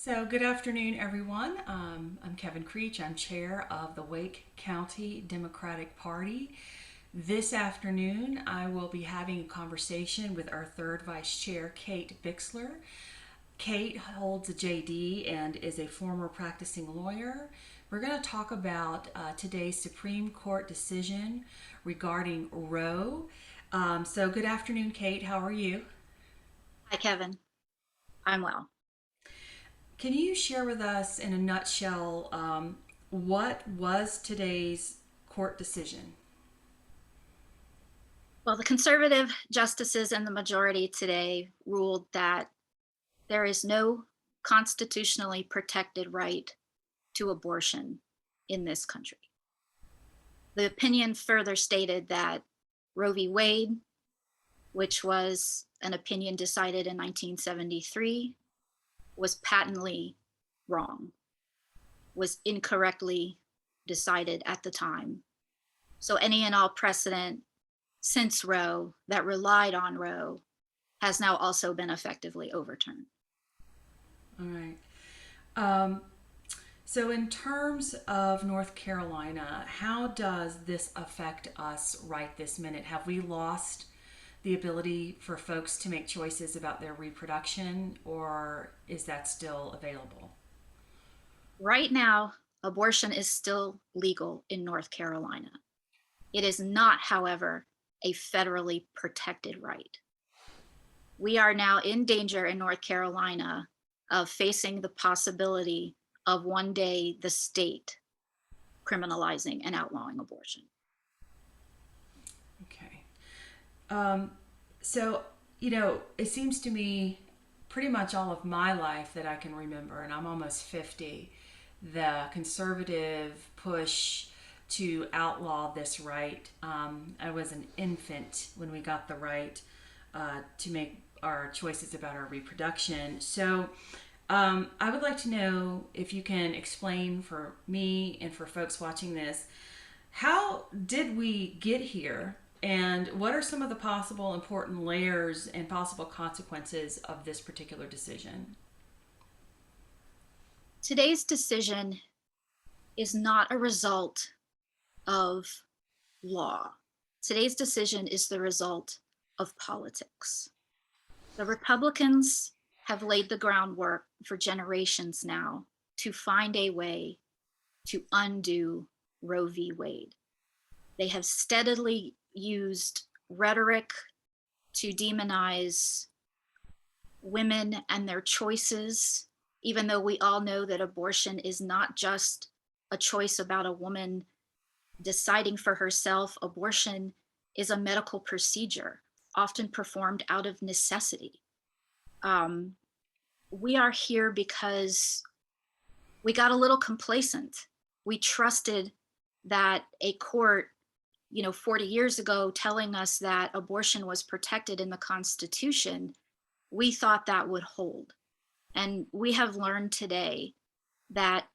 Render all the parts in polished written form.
So, good afternoon, everyone. I'm Kevin Creech. I'm chair of the Wake County Democratic Party. This afternoon, I will be having a conversation with our third vice chair, Kate Bixler. Kate holds a JD and is a former practicing lawyer. We're going to talk about today's Supreme Court decision regarding Roe. Good afternoon, Kate. How are you? Hi, Kevin. I'm well. Can you share with us in a nutshell what was today's court decision? Well, the conservative justices and the majority today ruled that there is no constitutionally protected right to abortion in this country. The opinion further stated that Roe v. Wade, which was an opinion decided in 1973, was patently wrong, was incorrectly decided at the time. So any and all precedent since Roe that relied on Roe has now also been effectively overturned. All right. Um, in terms of North Carolina, how does this affect us right this minute? Have we lost the ability for folks to make choices about their reproduction, or is that still available? Right now, abortion is still legal in North Carolina. It is not, however, a federally protected right. We are now in danger in North Carolina of facing the possibility of one day the state criminalizing and outlawing abortion. Okay. Um, it seems to me pretty much all of my life that I can remember, and I'm almost 50, the conservative push to outlaw this right. I was an infant when we got the right to make our choices about our reproduction. I would like to know if you can explain for me and for folks watching this, how did we get here? And what are some of the possible important layers and possible consequences of this particular decision? Today's decision is not a result of law. Today's decision is the result of politics. The Republicans have laid the groundwork for generations now to find a way to undo Roe v. Wade. They have steadily used rhetoric to demonize women and their choices, even though we all know that abortion is not just a choice about a woman deciding for herself. Abortion is a medical procedure, often performed out of necessity. We are here because we got a little complacent. We trusted that a court, 40 years ago telling us that abortion was protected in the Constitution, we thought that would hold. And we have learned today that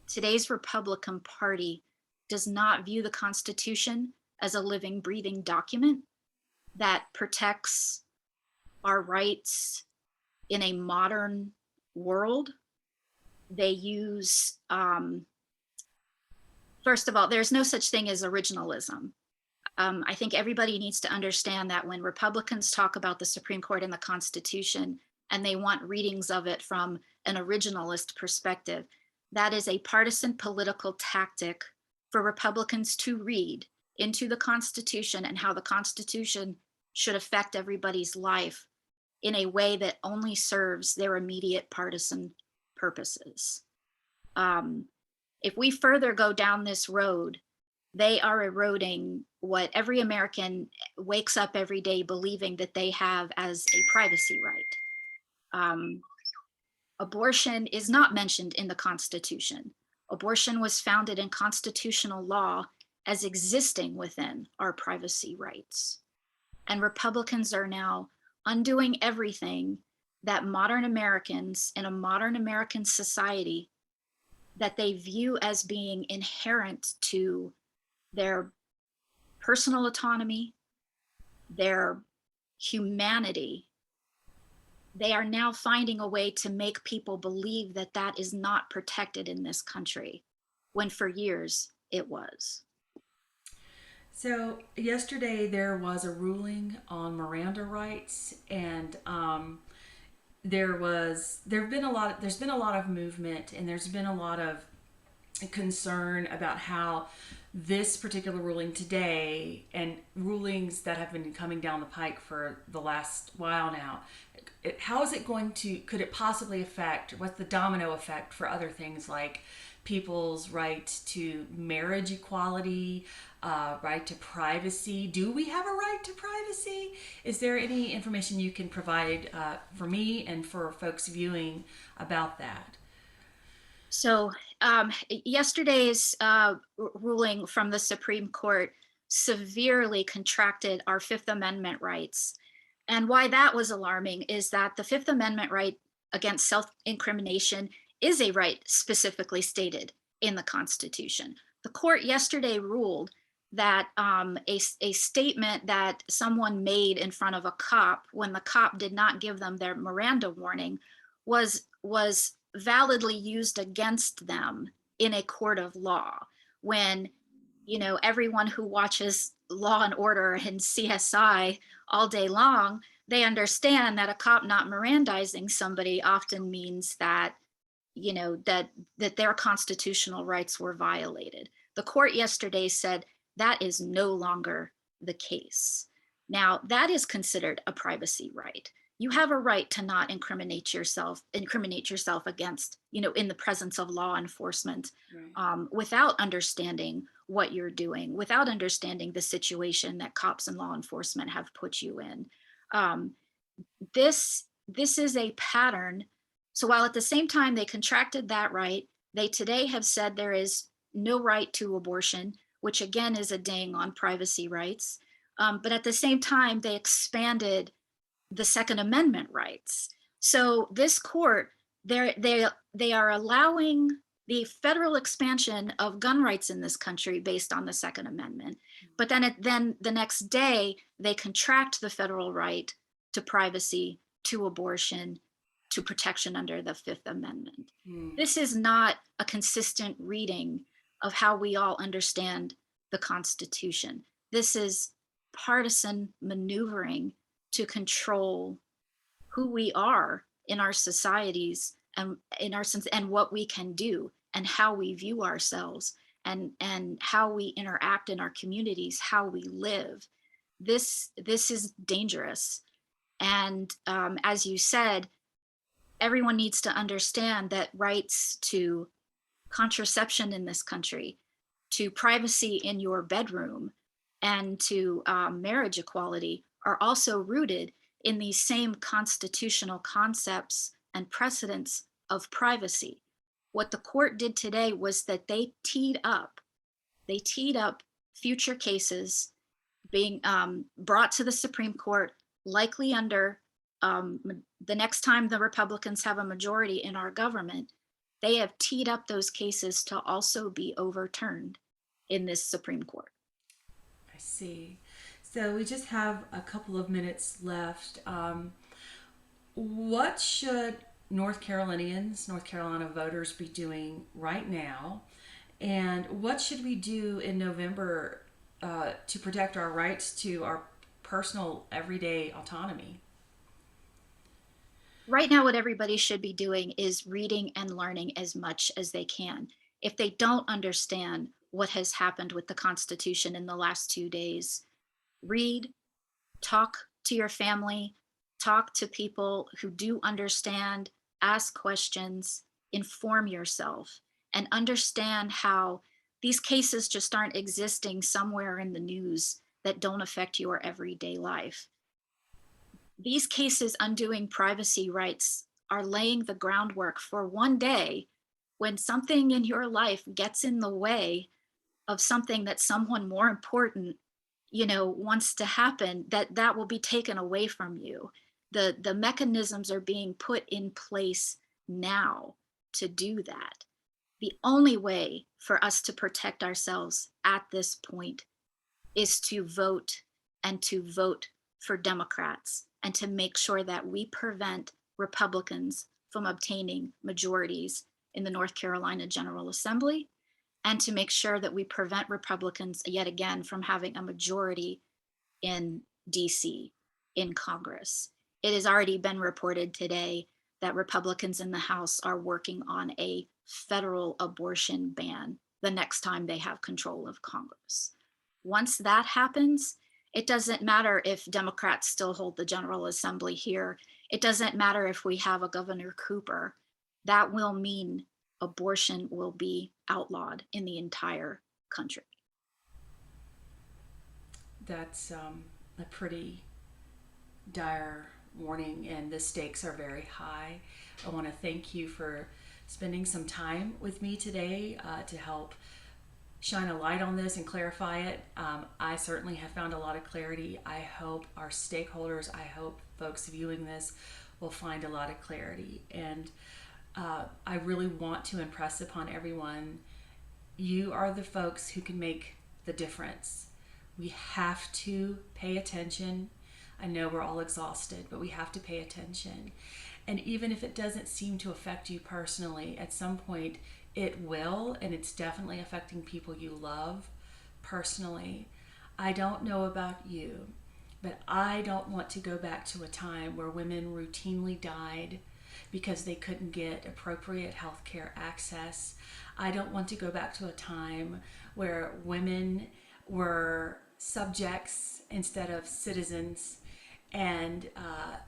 today's Republican Party does not view the Constitution as a living, breathing document that protects our rights in a modern world. They use, first of all, there's no such thing as originalism. I think everybody needs to understand that when Republicans talk about the Supreme Court and the Constitution, and they want readings of it from an originalist perspective, that is a partisan political tactic for Republicans to read into the Constitution and how the Constitution should affect everybody's life in a way that only serves their immediate partisan purposes. If we further go down this road, they are eroding what every American wakes up every day believing that they have as a privacy right. Abortion is not mentioned in the Constitution. Abortion was founded in constitutional law as existing within our privacy rights. And Republicans are now undoing everything that modern Americans in a modern American society that they view as being inherent to their personal autonomy, their humanity, they are now finding a way to make people believe that that is not protected in this country, when for years it was. So yesterday there was a ruling on Miranda rights, and there's been a lot of movement, and there's been a lot of concern about how this particular ruling today and rulings that have been coming down the pike for the last while now, how is it going to, could it possibly affect, what's the domino effect for other things like people's right to marriage equality, right to privacy? Do we have a right to privacy? Is there any information you can provide for me and for folks viewing about that? So, yesterday's ruling from the Supreme Court severely contracted our Fifth Amendment rights. And why that was alarming is that the Fifth Amendment right against self incrimination is a right specifically stated in the Constitution. The court yesterday ruled that a statement that someone made in front of a cop when the cop did not give them their Miranda warning was validly used against them in a court of law, when everyone who watches Law and Order and CSI all day long, they understand that a cop not Mirandizing somebody often means that that their constitutional rights were violated. The court yesterday said that is no longer the case. Now, that is considered a privacy right. You have a right to not incriminate yourself against, in the presence of law enforcement, Right. without understanding what you're doing, without understanding the situation that cops and law enforcement have put you in. Um, this is a pattern. So while at the same time they contracted that right, they today have said there is no right to abortion, which again is a ding on privacy rights. But at the same time, they expanded the Second Amendment rights. So this court, they are allowing the federal expansion of gun rights in this country based on the Second Amendment. But then the next day they contract the federal right to privacy, to abortion, to protection under the Fifth Amendment. Hmm. This is not a consistent reading of how we all understand the Constitution. This is partisan maneuvering to control who we are in our societies and in our sense and what we can do and how we view ourselves and how we interact in our communities, how we live. This is dangerous. And as you said, everyone needs to understand that rights to contraception in this country, to privacy in your bedroom, and to marriage equality are also rooted in these same constitutional concepts and precedents of privacy. What the court did today was that they teed up future cases being brought to the Supreme Court, likely under the next time the Republicans have a majority in our government. They have teed up those cases to also be overturned in this Supreme Court. I see. So we just have a couple of minutes left. What should North Carolina voters be doing right now? And what should we do in November to protect our rights to our personal everyday autonomy? Right now, what everybody should be doing is reading and learning as much as they can. If they don't understand what has happened with the Constitution in the last 2 days, read, talk to your family, talk to people who do understand, ask questions, inform yourself, and understand how these cases just aren't existing somewhere in the news that don't affect your everyday life. These cases undoing privacy rights are laying the groundwork for one day when something in your life gets in the way of something that someone more important wants to happen, that will be taken away from you. The mechanisms are being put in place now to do that. The only way for us to protect ourselves at this point is to vote, and to vote for Democrats, and to make sure that we prevent Republicans from obtaining majorities in the North Carolina General Assembly, and to make sure that we prevent Republicans yet again from having a majority in DC, in Congress. It has already been reported today that Republicans in the House are working on a federal abortion ban the next time they have control of Congress. Once that happens, it doesn't matter if Democrats still hold the General Assembly here. It doesn't matter if we have a Governor Cooper. That will mean abortion will be outlawed in the entire country. That's a pretty dire warning, and the stakes are very high. I want to thank you for spending some time with me today to help shine a light on this and clarify it. I certainly have found a lot of clarity. I hope our stakeholders, I hope folks viewing this will find a lot of clarity. And I really want to impress upon everyone, you are the folks who can make the difference. We have to pay attention. I know we're all exhausted, but we have to pay attention. And even if it doesn't seem to affect you personally, at some point it will, and it's definitely affecting people you love personally. I don't know about you, but I don't want to go back to a time where women routinely died because they couldn't get appropriate health care access. I don't want to go back to a time where women were subjects instead of citizens, and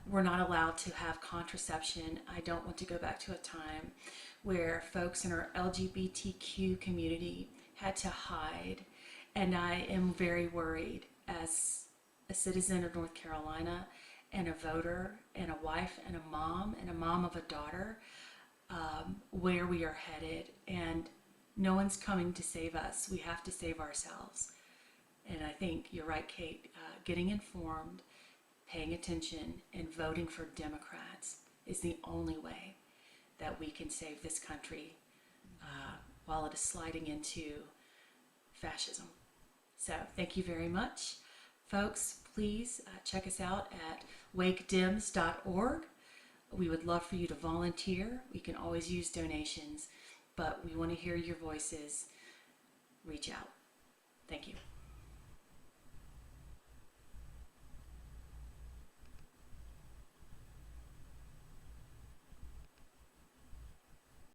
we're not allowed to have contraception. I don't want to go back to a time where folks in our LGBTQ community had to hide. And I am very worried as a citizen of North Carolina and a voter and a wife and a mom of a daughter, where we are headed. And no one's coming to save us. We have to save ourselves. And I think you're right, Kate. Getting informed, paying attention, and voting for Democrats is the only way that we can save this country while it is sliding into fascism. So thank you very much. Folks, please check us out at wakedems.org. We would love for you to volunteer. We can always use donations, but we want to hear your voices. Reach out. Thank you.